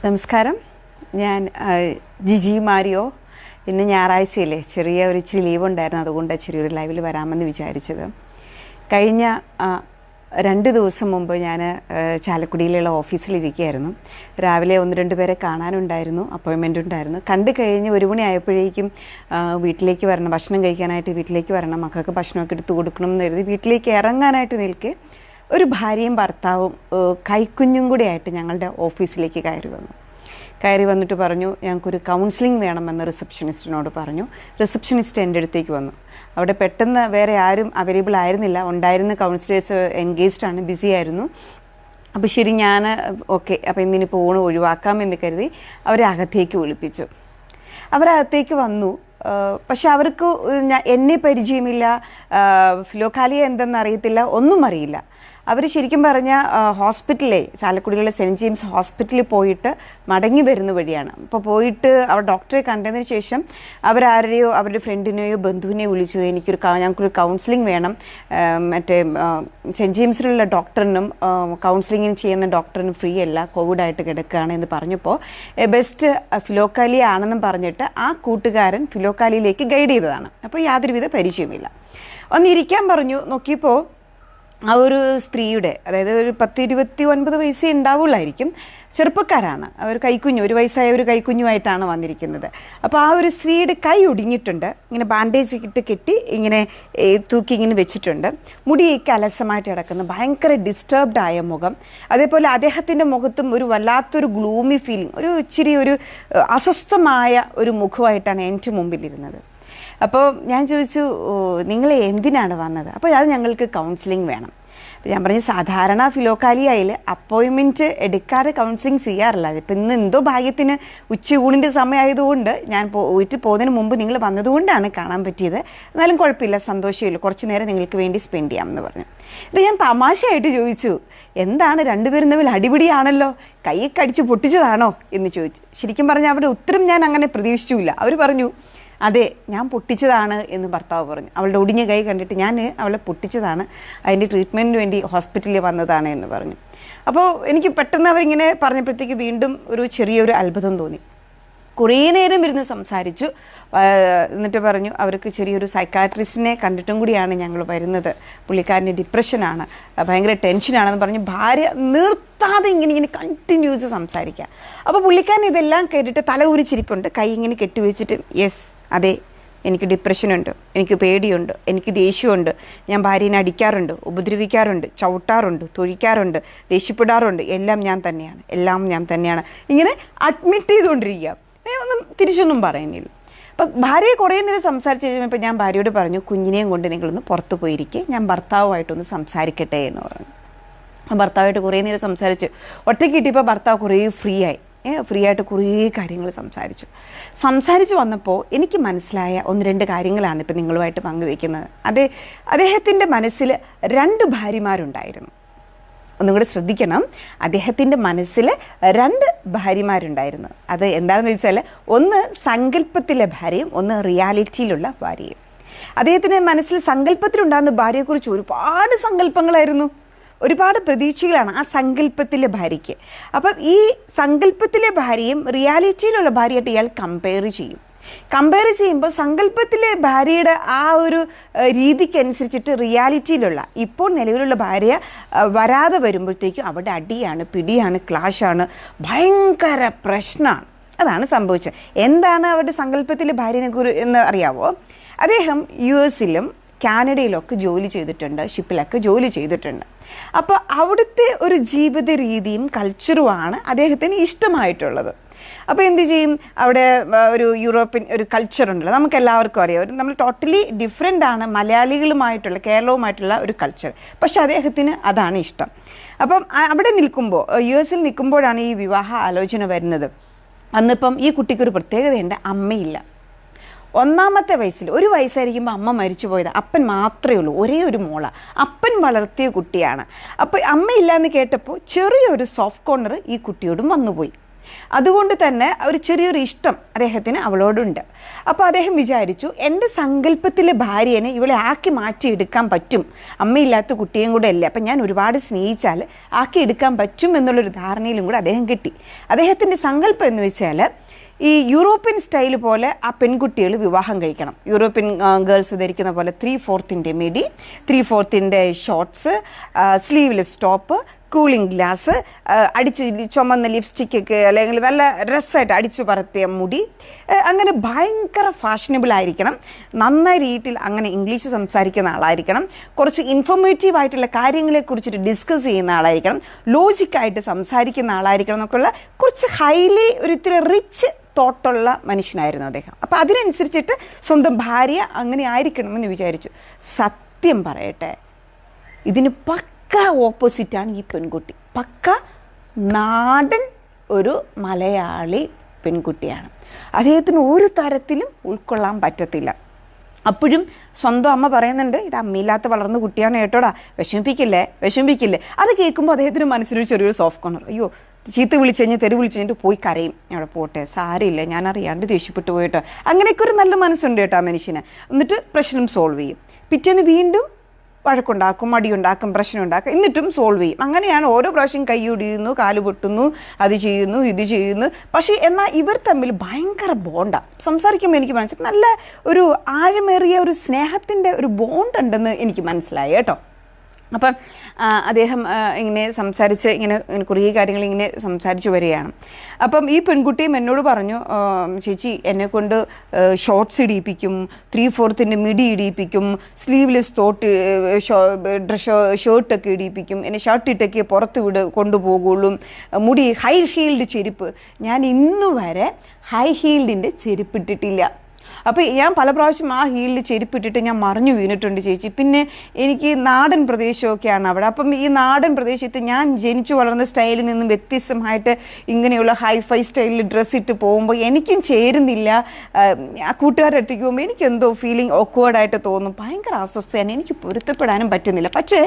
നമസ്കാരം. ഞാൻ ജിജി മാരിയോ. ഇന്ന് ഞായറാഴ്ചയല്ലേ, ഇച്ചിരി ലീവ് ഉണ്ടായിരുന്നു. അതുകൊണ്ട് ചെറിയൊരു ലൈവിൽ വരാമെന്ന് വിചാരിച്ചത്. കഴിഞ്ഞ 2 ദിവസം മുമ്പ് ഞാൻ ചാലക്കുടിയിലുള്ള ഓഫീസിലിരിക്കുകയായിരുന്നു. രാവിലെ 1-2 പേരെ കാണാനുണ്ടായിരുന്നു, അപ്പോയിൻമെൻ്റ് ഉണ്ടായിരുന്നു. കണ്ടു കഴിഞ്ഞ് 1 മണി ആയപ്പോഴേക്കും വീട്ടിലേക്ക് വരണം, ഭക്ഷണം കഴിക്കാനായിട്ട് വീട്ടിലേക്ക് വരണം, മക്കൾക്ക് ഭക്ഷണമൊക്കെ എടുത്ത് കൊടുക്കണം എന്ന് കരുതി വീട്ടിലേക്ക് ഇറങ്ങാനായിട്ട് നിൽക്കെ ഒരു ഭാര്യയും ഭർത്താവും കൈക്കുഞ്ഞും കൂടെ ആയിട്ട് ഞങ്ങളുടെ ഓഫീസിലേക്ക് കയറി വന്നിട്ട് പറഞ്ഞു, ഞങ്ങൾക്കൊരു കൗൺസിലിംഗ് വേണമെന്ന് റിസപ്ഷനിസ്റ്റിനോട് പറഞ്ഞു. റിസപ്ഷനിസ്റ്റ് എൻ്റെ അടുത്തേക്ക് വന്നു. അവിടെ പെട്ടെന്ന് വേറെ ആരും അവൈലബിൾ ആയിരുന്നില്ല. ഉണ്ടായിരുന്ന കൗൺസിലേഴ്സ് എൻഗേജ്ഡ് ബിസി ആയിരുന്നു. അപ്പോൾ ശരി, ഞാൻ ഓക്കെ, അപ്പോൾ ഇന്നിനിപ്പോൾ ഊണ് ഒഴിവാക്കാമെന്ന് കരുതി അവരെ അകത്തേക്ക് വിളിപ്പിച്ചു. അവരകത്തേക്ക് വന്നു. പക്ഷെ അവർക്ക് എന്നെ പരിചയമില്ല, ഫിലോക്കാലിയ എന്തെന്നറിയത്തില്ല, ഒന്നും അറിയില്ല. അവർ ശരിക്കും പറഞ്ഞാൽ ചാലക്കുടിയിലെ സെൻറ്റ് ജെയിംസ് ഹോസ്പിറ്റലിൽ പോയിട്ട് മടങ്ങി വരുന്ന വഴിയാണ്. അപ്പോൾ പോയിട്ട് അവർ ഡോക്ടറെ കണ്ടതിന് ശേഷം അവരാരെയോ അവരുടെ ഫ്രണ്ടിനെയോ ബന്ധുവിനെയോ വിളിച്ചു, ഞങ്ങൾക്കൊരു കൗൺസിലിംഗ് വേണം, മറ്റേ സെൻറ്റ് ജെയിംസിലുള്ള ഡോക്ടറിനും കൗൺസിലിങ്ങിന് ചെയ്യുന്ന ഡോക്ടറിനും ഫ്രീ അല്ല, കോവിഡായിട്ട് കിടക്കുകയാണ് എന്ന് പറഞ്ഞപ്പോൾ ബെസ്റ്റ് ഫിലോക്കാലിയ ആണെന്നും പറഞ്ഞിട്ട് ആ കൂട്ടുകാരൻ ഫിലോക്കാലിയിലേക്ക് ഗൈഡ് ചെയ്തതാണ്. അപ്പോൾ യാതൊരുവിധ പരിചയമില്ല. ഒന്നിരിക്കാൻ പറഞ്ഞു. നോക്കിയപ്പോൾ ആ ഒരു സ്ത്രീയുടെ, അതായത് ഒരു 10-29 വയസ്സേ ഉണ്ടാവുള്ളായിരിക്കും, ചെറുപ്പക്കാരാണ്. അവർ കൈക്കുഞ്ഞു, 1 വയസ്സായ ഒരു കൈക്കുഞ്ഞുമായിട്ടാണ് വന്നിരിക്കുന്നത്. അപ്പോൾ ആ ഒരു സ്ത്രീയുടെ കൈ ഒടിഞ്ഞിട്ടുണ്ട്. ഇങ്ങനെ ബാൻഡേജ് ഇട്ട് കെട്ടി ഇങ്ങനെ തൂക്കി ഇങ്ങനെ വെച്ചിട്ടുണ്ട്. മുടിയൊക്കെ അലസമായിട്ട് കിടക്കുന്നു, ഭയങ്കര ഡിസ്റ്റർബ്ഡ് ആയ മുഖം. അതേപോലെ അദ്ദേഹത്തിൻ്റെ മുഖത്തും ഒരു വല്ലാത്തൊരു ഗ്ലൂമി ഫീലിംഗ്, ഒരു അസ്വസ്ഥമായ ഒരു മുഖമായിട്ടാണ് എൻ്റെ മുമ്പിലിരുന്നത്. അപ്പോൾ ഞാൻ ചോദിച്ചു, നിങ്ങൾ എന്തിനാണ് വന്നത്? അപ്പോൾ അത് ഞങ്ങൾക്ക് കൗൺസിലിംഗ് വേണം. അപ്പോൾ ഞാൻ പറഞ്ഞു, സാധാരണ ഫിലോക്കാലിയയിൽ അപ്പോയിൻമെൻറ്റ് എടുക്കാതെ കൗൺസിലിംഗ് ചെയ്യാറില്ല. ഇപ്പം ഇന്ന് എന്തോ ഭാഗ്യത്തിന് ഉച്ചയൂണിൻ്റെ സമയമായതുകൊണ്ട് ഞാൻ വീട്ടിൽ പോകുന്നതിന് മുമ്പ് നിങ്ങൾ വന്നതുകൊണ്ടാണ് കാണാൻ പറ്റിയത്. എന്നാലും കുഴപ്പമില്ല, സന്തോഷമില്ല, കുറച്ച് നേരം നിങ്ങൾക്ക് വേണ്ടി സ്പെൻഡ് ചെയ്യാമെന്ന് പറഞ്ഞു. എന്നിട്ട് ഞാൻ തമാശയായിട്ട് ചോദിച്ചു, എന്താണ് രണ്ടുപേരും തമ്മിൽ അടിപിടിയാണല്ലോ, കൈയൊക്കെ അടിച്ച് പൊട്ടിച്ചതാണോ എന്ന് ചോദിച്ചു. ശരിക്കും പറഞ്ഞാൽ അവരുടെ ഉത്തരം ഞാൻ അങ്ങനെ പ്രതീക്ഷിച്ചില്ല. അവർ പറഞ്ഞു, അതെ, ഞാൻ പൊട്ടിച്ചതാണ് എന്ന് ഭർത്താവ് പറഞ്ഞു. അവളുടെ ഒടിഞ്ഞ കൈ കണ്ടിട്ട് ഞാൻ അവളെ പൊട്ടിച്ചതാണ്, അതിൻ്റെ ട്രീറ്റ്മെൻറ്റിന് വേണ്ടി ഹോസ്പിറ്റലിൽ വന്നതാണ് എന്ന് പറഞ്ഞു. അപ്പോൾ എനിക്ക് പെട്ടെന്ന് അവരിങ്ങനെ പറഞ്ഞപ്പോഴത്തേക്ക് വീണ്ടും ചെറിയൊരു അത്ഭുതം തോന്നി. കുറേ നേരം ഇരുന്ന് സംസാരിച്ചു. എന്നിട്ട് പറഞ്ഞു, അവർക്ക് ചെറിയൊരു സൈക്കാട്രിസ്റ്റിനെ കണ്ടിട്ടും കൂടിയാണ് ഞങ്ങൾ വരുന്നത്, പുള്ളിക്കാരൻ്റെ ഡിപ്രഷനാണ്, ഭയങ്കര ടെൻഷനാണെന്ന് പറഞ്ഞു. ഭാര്യ നിർത്താതെ ഇങ്ങനെ കണ്ടിന്യൂസ് സംസാരിക്കുക. അപ്പോൾ പുള്ളിക്കാരൻ ഇതെല്ലാം കേട്ടിട്ട് തല ഊരിച്ചിരിപ്പുണ്ട്, കൈ ഇങ്ങനെ കെട്ടിവെച്ചിട്ട്, യെസ്, അതെ, എനിക്ക് ഡിപ്രഷനുണ്ട്, എനിക്ക് പേടിയുണ്ട്, എനിക്ക് ദേഷ്യമുണ്ട്, ഞാൻ ഭാര്യനെ അടിക്കാറുണ്ട്, ഉപദ്രവിക്കാറുണ്ട്, ചവിട്ടാറുണ്ട്, തൊഴിക്കാറുണ്ട്, ദേഷ്യപ്പെടാറുണ്ട്, എല്ലാം ഞാൻ തന്നെയാണ് ഇങ്ങനെ അഡ്മിറ്റ് ചെയ്തുകൊണ്ടിരിക്കുക. ഒന്നും തിരിച്ചൊന്നും പറയുന്നില്ല. അപ്പം ഭാര്യയെ കുറേ നേരം സംസാരിച്ച് കഴിഞ്ഞപ്പോൾ ഞാൻ ഭാര്യയോട് പറഞ്ഞു, കുഞ്ഞിനെയും കൊണ്ട് നിങ്ങളൊന്ന് പുറത്ത് പോയിരിക്കെ, ഞാൻ ഭർത്താവുമായിട്ടൊന്ന് സംസാരിക്കട്ടെ എന്ന് പറഞ്ഞു. ഭർത്താവായിട്ട് കുറേ നേരം സംസാരിച്ച് ഒറ്റയ്ക്ക് കിട്ടിയപ്പോൾ ഭർത്താവ് കുറേ ഫ്രീ ആയിട്ട് കുറേ കാര്യങ്ങൾ സംസാരിച്ച് വന്നപ്പോൾ എനിക്ക് മനസ്സിലായ 1-2 കാര്യങ്ങളാണ് ഇപ്പം നിങ്ങളുമായിട്ട് പങ്കുവയ്ക്കുന്നത്. അദ്ദേഹത്തിൻ്റെ മനസ്സിൽ 2 ഭാര്യമാരുണ്ടായിരുന്നു. ഒന്നും കൂടെ ശ്രദ്ധിക്കണം, അദ്ദേഹത്തിൻ്റെ മനസ്സിൽ 2 ഭാര്യമാരുണ്ടായിരുന്നു. അത് എന്താണെന്ന് വെച്ചാൽ, ഒന്ന് സങ്കല്പത്തിലെ ഭാര്യയും ഒന്ന് റിയാലിറ്റിയിലുള്ള ഭാര്യയും. അദ്ദേഹത്തിൻ്റെ മനസ്സിൽ സങ്കല്പത്തിലുണ്ടാകുന്ന ഭാര്യയെക്കുറിച്ച് ഒരുപാട് സങ്കല്പങ്ങളായിരുന്നു, ഒരുപാട് പ്രതീക്ഷകളാണ് ആ സങ്കല്പത്തിലെ ഭാര്യയ്ക്ക്. അപ്പം ഈ സങ്കല്പത്തിലെ ഭാര്യയും റിയാലിറ്റിയിലുള്ള ഭാര്യയായിട്ട് ഇയാൾ കമ്പയർ ചെയ്യുമ്പോൾ സങ്കല്പത്തിലെ ഭാര്യയുടെ ആ ഒരു രീതിക്കനുസരിച്ചിട്ട് റിയാലിറ്റിയിലുള്ള ഇപ്പോൾ നിലവിലുള്ള ഭാര്യ വരാതെ വരുമ്പോഴത്തേക്കും അവിടെ അടിയാണ്, പിടിയാണ്, ക്ലാഷാണ്, ഭയങ്കര പ്രശ്നമാണ്. അതാണ് സംഭവിച്ചത്. എന്താണ് അവരുടെ സങ്കല്പത്തിലെ ഭാര്യനെ എന്ന് അറിയാവോ? അദ്ദേഹം US-ലും കാനഡയിലൊക്കെ ജോലി ചെയ്തിട്ടുണ്ട്, ഷിപ്പിലൊക്കെ ജോലി ചെയ്തിട്ടുണ്ട്. അപ്പോൾ അവിടുത്തെ ഒരു ജീവിത രീതിയും കൾച്ചറുമാണ് അദ്ദേഹത്തിന് ഇഷ്ടമായിട്ടുള്ളത്. അപ്പോൾ എന്ത് ചെയ്യും, അവിടെ ഒരു യൂറോപ്യൻ ഒരു കൾച്ചറുണ്ടല്ലോ, നമുക്ക് എല്ലാവർക്കും അറിയാം, നമ്മൾ ടോട്ടലി ഡിഫറെൻ്റ് ആണ് മലയാളികളുമായിട്ടുള്ള, കേരളവുമായിട്ടുള്ള ഒരു കൾച്ചർ. പക്ഷെ അദ്ദേഹത്തിന് അതാണ് ഇഷ്ടം. അപ്പം അവിടെ നിൽക്കുമ്പോൾ, US-ൽ നിൽക്കുമ്പോഴാണ് ഈ വിവാഹ ആലോചന വരുന്നത്. അന്നിപ്പം ഈ കുട്ടിക്കൊരു പ്രത്യേകതയുണ്ട്, അമ്മയില്ല. 1ാമത്തെ വയസ്സിൽ, 1 വയസ്സായിരിക്കുമ്പോൾ അമ്മ മരിച്ചു പോയത്, അപ്പൻ മാത്രമേ ഉള്ളൂ, ഒരേ ഒരു മോള, അപ്പൻ വളർത്തിയ കുട്ടിയാണ്. അപ്പോൾ അമ്മയില്ല എന്ന് കേട്ടപ്പോൾ ചെറിയൊരു സോഫ്റ്റ് കോർണർ ഈ കുട്ടിയോടും വന്നുപോയി. അതുകൊണ്ട് തന്നെ ഒരു ചെറിയൊരു ഇഷ്ടം അദ്ദേഹത്തിന് അവളോടുണ്ട്. അപ്പോൾ അദ്ദേഹം വിചാരിച്ചു, എൻ്റെ സങ്കല്പത്തിലെ ഭാര്യനെ ഇവളെ ആക്കി മാറ്റിയെടുക്കാൻ പറ്റും, അമ്മയില്ലാത്ത കുട്ടിയും കൂടെ അല്ലേ, അപ്പം ഞാൻ ഒരുപാട് സ്നേഹിച്ചാൽ ആക്കിയെടുക്കാൻ പറ്റും എന്നുള്ളൊരു ധാരണയിലും കൂടെ അദ്ദേഹം കിട്ടി. അദ്ദേഹത്തിൻ്റെ സങ്കല്പം എന്ന് വെച്ചാൽ ഈ യൂറോപ്യൻ സ്റ്റൈൽ പോലെ ആ പെൺകുട്ടികൾ വിവാഹം കഴിക്കണം. യൂറോപ്യൻ ഗേൾസ് ധരിക്കുന്ന പോലെ 3/4 midi, 3/4 shorts, sleeveless top, cooling glass, അടിച്ച് ചുമന്ന ലിപ്സ്റ്റിക്കൊക്കെ അല്ലെങ്കിൽ നല്ല രസമായിട്ട് അടിച്ചു പറത്തിയ മുടി, അങ്ങനെ ഭയങ്കര ഫാഷനബിൾ ആയിരിക്കണം. നന്നായി രീതിയിൽ അങ്ങനെ ഇംഗ്ലീഷ് സംസാരിക്കുന്ന ആളായിരിക്കണം. കുറച്ച് ഇൻഫോർമേറ്റീവ് ആയിട്ടുള്ള കാര്യങ്ങളെക്കുറിച്ചിട്ട് ഡിസ്കസ് ചെയ്യുന്ന ആളായിരിക്കണം. ലോജിക്കായിട്ട് സംസാരിക്കുന്ന ആളായിരിക്കണം എന്നൊക്കെയുള്ള കുറച്ച് ഹൈലി ഒരു ഇത്തിരി റിച്ച് തോട്ടുള്ള മനുഷ്യനായിരുന്നു അദ്ദേഹം. അപ്പോൾ അതിനനുസരിച്ചിട്ട് സ്വന്തം ഭാര്യ അങ്ങനെ ആയിരിക്കണമെന്ന് വിചാരിച്ചു. സത്യം പറയട്ടെ, ഇതിന് പക്ക ഓപ്പോസിറ്റാണ് ഈ പെൺകുട്ടി. പക്ക നാടൻ ഒരു മലയാളി പെൺകുട്ടിയാണ്. അദ്ദേഹത്തിന് ഒരു തരത്തിലും ഉൾക്കൊള്ളാൻ പറ്റത്തില്ല. അപ്പോഴും സ്വന്തം അമ്മ പറയുന്നുണ്ട്, ഇത് അമ്മയില്ലാത്ത വളർന്ന കുട്ടിയാണ് കേട്ടോടാ, വിഷമിപ്പിക്കില്ലേ. അത് കേൾക്കുമ്പോൾ അദ്ദേഹത്തിന് മനസ്സിലൊരു ചെറിയൊരു സോഫ്റ്റ് കോർണർ. അയ്യോ, ചീത്ത വിളിച്ച് കഴിഞ്ഞാൽ തെറി വിളിച്ച് കഴിഞ്ഞിട്ട് പോയി കരയും, അവിടെ പോട്ടെ, സാരമില്ല, ഞാൻ അറിയാണ്ട് ദേഷ്യപ്പെട്ടു പോയിട്ടോ. അങ്ങനെയൊക്കെ ഒരു നല്ല മനസ്സുണ്ട് കേട്ടോ ആ മനുഷ്യന്. എന്നിട്ട് പ്രശ്നം സോൾവ് ചെയ്യും. പിറ്റേന്ന് വീണ്ടും വഴക്കുണ്ടാക്കും, മടിയുണ്ടാക്കും, പ്രശ്നമുണ്ടാക്കും, എന്നിട്ടും സോൾവ് ചെയ്യും. അങ്ങനെയാണ് ഓരോ പ്രാവശ്യം കൈയൊടിയുന്നു, കാല് പൊട്ടുന്നു, അത് ചെയ്യുന്നു, ഇത് ചെയ്യുന്നു. പക്ഷേ എന്നാൽ ഇവർ തമ്മിൽ ഭയങ്കര ബോണ്ടാണ്. സംസാരിക്കുമ്പോൾ എനിക്ക് മനസ്സിലായി നല്ല ഒരു ആഴമേറിയ ഒരു സ്നേഹത്തിൻ്റെ ഒരു ബോണ്ട് ഉണ്ടെന്ന് എനിക്ക് മനസ്സിലായി കേട്ടോ. അപ്പം അദ്ദേഹം ഇങ്ങനെ സംസാരിച്ച് ഇങ്ങനെ കുറേ കാര്യങ്ങൾ ഇങ്ങനെ സംസാരിച്ച് വരികയാണ്. അപ്പം ഈ പെൺകുട്ടിയും എന്നോട് പറഞ്ഞു, ചേച്ചി എന്നെക്കൊണ്ട് ഷോർട്ട്സ് ഇടിയിപ്പിക്കും, 3/4 മിഡി ഇടിയിപ്പിക്കും, സ്ലീവ്ലെസ് ഷർട്ടൊക്കെ ഇടിയിപ്പിക്കും, എന്നെ ഷർട്ട് ഇട്ടൊക്കെ പുറത്ത് കൊണ്ടുപോകുള്ളൂ, മുടി ഹൈ ഹീൽഡ് ചെരുപ്പ്. ഞാൻ ഇന്നുവരെ ഹൈ ഹീൽഡിൻ്റെ ചെരുപ്പിട്ടിട്ടില്ല. അപ്പോൾ ഞാൻ പല പ്രാവശ്യം ആ ഹീലിൽ ചെരുപ്പിട്ടിട്ട് ഞാൻ മറിഞ്ഞു വീണിട്ടുണ്ട് ചേച്ചി. പിന്നെ എനിക്ക് നാടൻ പ്രദേശമൊക്കെയാണ് അവിടെ. അപ്പം ഈ നാടൻ പ്രദേശത്ത് ഞാൻ ജനിച്ചു വളർന്ന സ്റ്റൈലിൽ നിന്നും വ്യത്യസ്തമായിട്ട് ഇങ്ങനെയുള്ള ഹൈഫൈ സ്റ്റൈലിൽ ഡ്രസ്സ് ഇട്ട് പോകുമ്പോൾ എനിക്കും ചേരുന്നില്ല. ആ കൂട്ടുകാരുടെ അടുത്തേക്ക് പോകുമ്പോൾ എനിക്കെന്തോ ഫീലിംഗ് ഓക്വേർഡായിട്ട് തോന്നും, ഭയങ്കര അസ്വസ്ഥയാണ്, എനിക്ക് പൊരുത്തപ്പെടാനും പറ്റുന്നില്ല. പക്ഷേ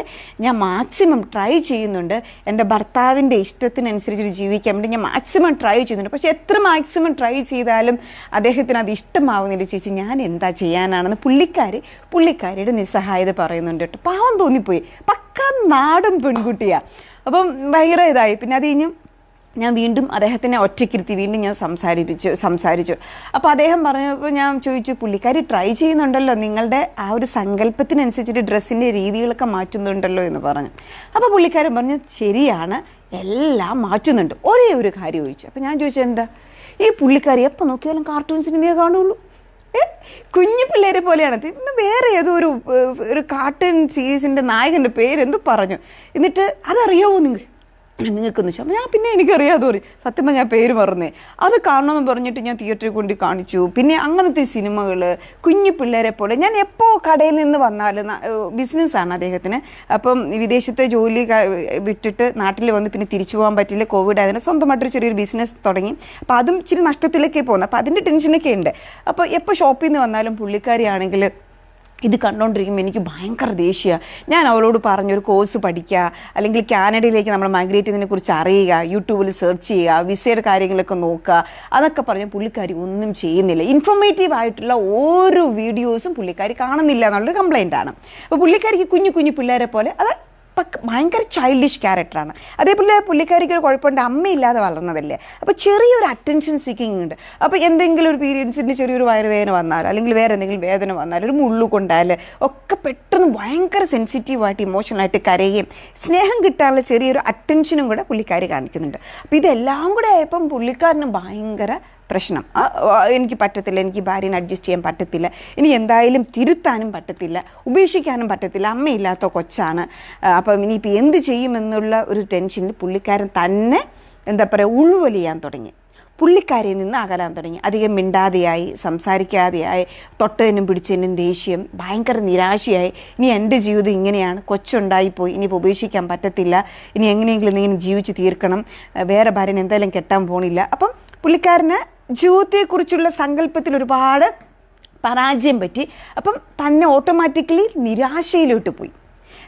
ഞാൻ മാക്സിമം ട്രൈ ചെയ്യുന്നുണ്ട്, എൻ്റെ ഭർത്താവിൻ്റെ ഇഷ്ടത്തിനനുസരിച്ച് ജീവിക്കാൻ വേണ്ടി ഞാൻ മാക്സിമം ട്രൈ ചെയ്യുന്നുണ്ട്. പക്ഷേ എത്ര മാക്സിമം ട്രൈ ചെയ്താലും അദ്ദേഹത്തിന് അത് ഇഷ്ടമാവുന്നില്ല ചേച്ചി, ഞാൻ എന്താ ചെയ്യാനാണെന്ന് പുള്ളിക്കാരിയുടെ നിസ്സഹായത പറയുന്നുണ്ട് കേട്ടോ. പാവം തോന്നിപ്പോയി, പക്ക നാടൻ പെൺകുട്ടിയാണ്. അപ്പം ഭയങ്കര ഇതായി. പിന്നെ അത് കഴിഞ്ഞ് ഞാൻ വീണ്ടും അദ്ദേഹത്തിനെ ഒറ്റയ്ക്കിരുത്തി വീണ്ടും ഞാൻ സംസാരിച്ചു. അപ്പോൾ അദ്ദേഹം പറഞ്ഞപ്പോൾ ഞാൻ ചോദിച്ചു, പുള്ളിക്കാരി ട്രൈ ചെയ്യുന്നുണ്ടല്ലോ, നിങ്ങളുടെ ആ ഒരു സങ്കല്പത്തിനനുസരിച്ചിട്ട് ഡ്രസ്സിൻ്റെ രീതികളൊക്കെ മാറ്റുന്നുണ്ടല്ലോ എന്ന് പറഞ്ഞു. അപ്പോൾ പുള്ളിക്കാരൻ പറഞ്ഞു, ശരിയാണ്, എല്ലാം മാറ്റുന്നുണ്ട്, ഒരേ ഒരു കാര്യം ചോദിച്ചു. അപ്പോൾ ഞാൻ ചോദിച്ചത് എന്താ? ഈ പുള്ളിക്കാരി എപ്പോൾ നോക്കിയാലും കാർട്ടൂൺ സിനിമയെ കാണുള്ളൂ, കുഞ്ഞു പിള്ളേരെ പോലെയാണ്. ഇന്ന് വേറെ ഏതോ ഒരു കാർട്ടൂൺ സീരീസിൻ്റെ നായകൻ്റെ പേരെന്തോ പറഞ്ഞു. എന്നിട്ട് അതറിയാവോ നിങ്ങൾക്കെന്ന് വെച്ചാൽ ഞാൻ പിന്നെ എനിക്കറിയാതെ പറയും. സത്യം പറഞ്ഞാൽ ഞാൻ പേര് മറന്നേ. അത് കാണണമെന്ന് പറഞ്ഞിട്ട് ഞാൻ തിയേറ്ററിൽ കൊണ്ട് കാണിച്ചു. പിന്നെ അങ്ങനത്തെ സിനിമകൾ കുഞ്ഞു പിള്ളേരെ പോലെ. ഞാൻ എപ്പോൾ കടയിൽ നിന്ന് വന്നാലും ബിസിനസ്സാണ് അദ്ദേഹത്തിന്. അപ്പം വിദേശത്തെ ജോലി വിട്ടിട്ട് നാട്ടിൽ വന്ന് പിന്നെ തിരിച്ചു പോകാൻ പറ്റില്ല, കോവിഡ് ആയതിന് സ്വന്തമായിട്ടൊരു ചെറിയൊരു ബിസിനസ് തുടങ്ങി. അപ്പോൾ അതും ഇച്ചിരി നഷ്ടത്തിലേക്കേ പോകുന്നത്. അപ്പോൾ അതിൻ്റെ ടെൻഷനൊക്കെ ഉണ്ട്. അപ്പോൾ എപ്പോൾ ഷോപ്പിൽ നിന്ന് വന്നാലും പുള്ളിക്കാരിയാണെങ്കിൽ ഇത് കണ്ടുകൊണ്ടിരിക്കുമ്പോൾ എനിക്ക് ഭയങ്കര ദേഷ്യമാണ്. ഞാൻ അവളോട് പറഞ്ഞൊരു കോഴ്സ് പഠിക്കുക, അല്ലെങ്കിൽ കാനഡയിലേക്ക് നമ്മൾ മൈഗ്രേറ്റ് ചെയ്യുന്നതിനെക്കുറിച്ച് അറിയുക, യൂട്യൂബിൽ സെർച്ച് ചെയ്യുക, വിസയുടെ കാര്യങ്ങളൊക്കെ നോക്കുക, അതൊക്കെ പറഞ്ഞ് പുള്ളിക്കാരി ഒന്നും ചെയ്യുന്നില്ല. ഇൻഫോർമേറ്റീവ് ആയിട്ടുള്ള ഓരോ വീഡിയോസും പുള്ളിക്കാരി കാണുന്നില്ല എന്നുള്ളൊരു കംപ്ലയിൻ്റാണ്. അപ്പോൾ പുള്ളിക്കാരിക്ക് കുഞ്ഞു പിള്ളേരെ പോലെ അത് ഭയങ്കര ചൈൽഡിഷ് ക്യാരക്ടറാണ്. അതേപോലെ പുള്ളിക്കാരിക്ക് ഒരു കുഴപ്പമുണ്ട്, അമ്മയില്ലാതെ വളർന്നതല്ലേ. അപ്പോൾ ചെറിയൊരു അറ്റൻഷൻ സീക്കിംഗ് ഉണ്ട്. അപ്പോൾ എന്തെങ്കിലും ഒരു പീരിയഡ്സിൻ്റെ ചെറിയൊരു വയറുവേദന വന്നാലോ അല്ലെങ്കിൽ വേറെ എന്തെങ്കിലും വേദന വന്നാലോ ഒരു മുള്ളു കൊണ്ടാൽ ഒക്കെ പെട്ടെന്ന് ഭയങ്കര സെൻസിറ്റീവായിട്ട് ഇമോഷണലായിട്ട് കരയുകയും സ്നേഹം കിട്ടാനുള്ള ചെറിയൊരു അറ്റൻഷനും കൂടെ പുള്ളിക്കാരി കാണിക്കുന്നുണ്ട്. അപ്പോൾ ഇതെല്ലാം കൂടെ ആയപ്പം പുള്ളിക്കാരന് ഭയങ്കര പ്രശ്നം. എനിക്ക് പറ്റത്തില്ല, എനിക്ക് ഭാര്യനെ അഡ്ജസ്റ്റ് ചെയ്യാൻ പറ്റത്തില്ല, ഇനി എന്തായാലും തിരുത്താനും പറ്റത്തില്ല, ഉപേക്ഷിക്കാനും പറ്റത്തില്ല, അമ്മയില്ലാത്ത കൊച്ചാണ്. അപ്പം ഇനിയിപ്പോൾ എന്ത് ചെയ്യുമെന്നുള്ള ഒരു ടെൻഷനിൽ പുള്ളിക്കാരൻ തന്നെ എന്താ പറയുക ഉൾവലിയാൻ തുടങ്ങി. പുള്ളിക്കാരിയിൽ നിന്ന് അകലാൻ തുടങ്ങി. അധികം മിണ്ടാതെയായി, സംസാരിക്കാതെയായി, തൊട്ടതിനും പിടിച്ചതിനും ദേഷ്യം, ഭയങ്കര നിരാശയായി. ഇനി എൻ്റെ ജീവിതം ഇങ്ങനെയാണ്, കൊച്ചുണ്ടായിപ്പോയി, ഇനിയിപ്പോൾ ഉപേക്ഷിക്കാൻ പറ്റത്തില്ല, ഇനി എങ്ങനെയെങ്കിലും ഇങ്ങനെ ജീവിച്ച് തീർക്കണം, വേറെ ഭാര്യനെ എന്തായാലും കെട്ടാൻ പോണില്ല. അപ്പം പുള്ളിക്കാരന് ജീവിതത്തെക്കുറിച്ചുള്ള സങ്കല്പത്തിൽ ഒരുപാട് പരാജയം പറ്റി. അപ്പം തന്നെ ഓട്ടോമാറ്റിക്കലി നിരാശയിലോട്ട് പോയി.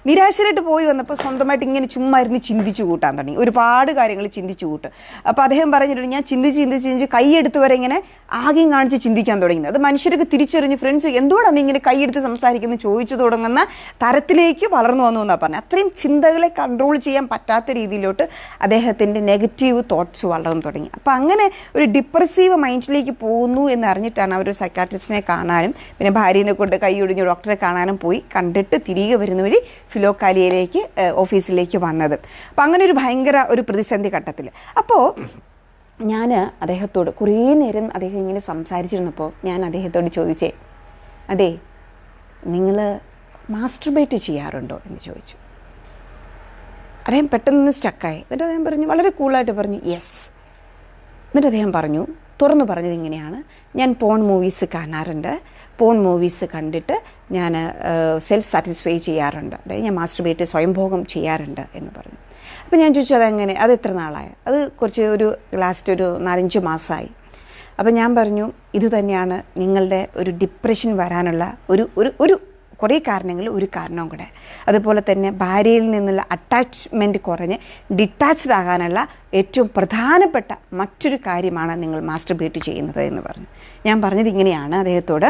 നിരാശരായിട്ട് പോയി വന്നപ്പോൾ സ്വന്തമായിട്ട് ഇങ്ങനെ ചുമ്മാ ഇരുന്ന് ചിന്തിച്ചു കൂട്ടാൻ തുടങ്ങി, ഒരുപാട് കാര്യങ്ങൾ ചിന്തിച്ചു കൂട്ടും. അപ്പോൾ അദ്ദേഹം പറഞ്ഞിട്ടുണ്ട്, ഞാൻ ചിന്തിച്ച് കൈയെടുത്ത് വരെ ഇങ്ങനെ ആകെയും കാണിച്ച് ചിന്തിക്കാൻ തുടങ്ങി. അത് മനുഷ്യർക്ക് തിരിച്ചറിഞ്ഞ് ഫ്രണ്ട്സ് എന്തുകൊണ്ടാണ് നീ ഇങ്ങനെ കൈയെടുത്ത് സംസാരിക്കുന്നത് ചോദിച്ചു തുടങ്ങുന്ന തരത്തിലേക്ക് വളർന്നു വന്നു എന്നാണ് പറഞ്ഞത്. അത്രയും ചിന്തകളെ കൺട്രോൾ ചെയ്യാൻ പറ്റാത്ത രീതിയിലോട്ട് അദ്ദേഹത്തിൻ്റെ നെഗറ്റീവ് തോട്ട്സ് വളർന്നു തുടങ്ങി. അപ്പോൾ അങ്ങനെ ഒരു ഡിപ്രസീവ് മൈൻഡിലേക്ക് പോകുന്നു എന്നറിഞ്ഞിട്ടാണ് അവർ സൈക്കാട്രിസ്റ്റിനെ കാണാനും പിന്നെ ഭാര്യനെ കൊണ്ട് കൈയൊടിഞ്ഞ് ഡോക്ടറെ കാണാനും പോയി. കണ്ടിട്ട് തിരികെ വരുന്ന വഴി ഫിലോക്കാലിയയിലേക്ക് ഓഫീസിലേക്ക് വന്നത്. അപ്പം അങ്ങനെ ഒരു ഭയങ്കര ഒരു പ്രതിസന്ധി ഘട്ടത്തിൽ. അപ്പോൾ ഞാൻ അദ്ദേഹത്തോട് കുറേ നേരം അദ്ദേഹം ഇങ്ങനെ സംസാരിച്ചിരുന്നപ്പോൾ ഞാൻ അദ്ദേഹത്തോട് ചോദിച്ചേ, അതെ നിങ്ങൾ മാസ്റ്റർബേറ്റ് ചെയ്യാറുണ്ടോ എന്ന് ചോദിച്ചു. അദ്ദേഹം പെട്ടെന്ന് സ്റ്റക്കായി. എന്നിട്ട് അദ്ദേഹം പറഞ്ഞു, വളരെ കൂളായിട്ട് പറഞ്ഞു യെസ്. എന്നിട്ട് അദ്ദേഹം പറഞ്ഞു, തുറന്നു പറഞ്ഞത് ഇങ്ങനെയാണ്, ഞാൻ പോൺ മൂവീസ് കാണാറുണ്ട്, പോൺ മൂവീസ് കണ്ടിട്ട് ഞാൻ സെൽഫ് സാറ്റിസ്ഫൈ ചെയ്യാറുണ്ട്, അതായത് ഞാൻ മാസ്റ്റർബേറ്റ് സ്വയംഭോഗം ചെയ്യാറുണ്ട് എന്ന് പറഞ്ഞു. അപ്പോൾ ഞാൻ ചോദിച്ചു അതെങ്ങനെ, അത് എത്ര നാളായി? അത് കുറച്ച് ലാസ്റ്റ് ഒരു 4-5 മാസമായി. അപ്പോൾ ഞാൻ പറഞ്ഞു, ഇത് തന്നെയാണ് നിങ്ങളുടെ ഒരു ഡിപ്രഷൻ വരാനുള്ള ഒരു കുറേ കാരണങ്ങൾ, ഒരു കാരണവും കൂടെ. അതുപോലെ തന്നെ ഭാര്യയിൽ നിന്നുള്ള അറ്റാച്ച്മെൻറ്റ് കുറഞ്ഞ് ഡിറ്റാച്ച്ഡ് ആകാനുള്ള ഏറ്റവും പ്രധാനപ്പെട്ട മറ്റൊരു കാര്യമാണ് നിങ്ങൾ മാസ്റ്റർബേറ്റ് ചെയ്യുന്നത് എന്ന് പറഞ്ഞു. ഞാൻ പറഞ്ഞത് ഇങ്ങനെയാണ് അദ്ദേഹത്തോട്,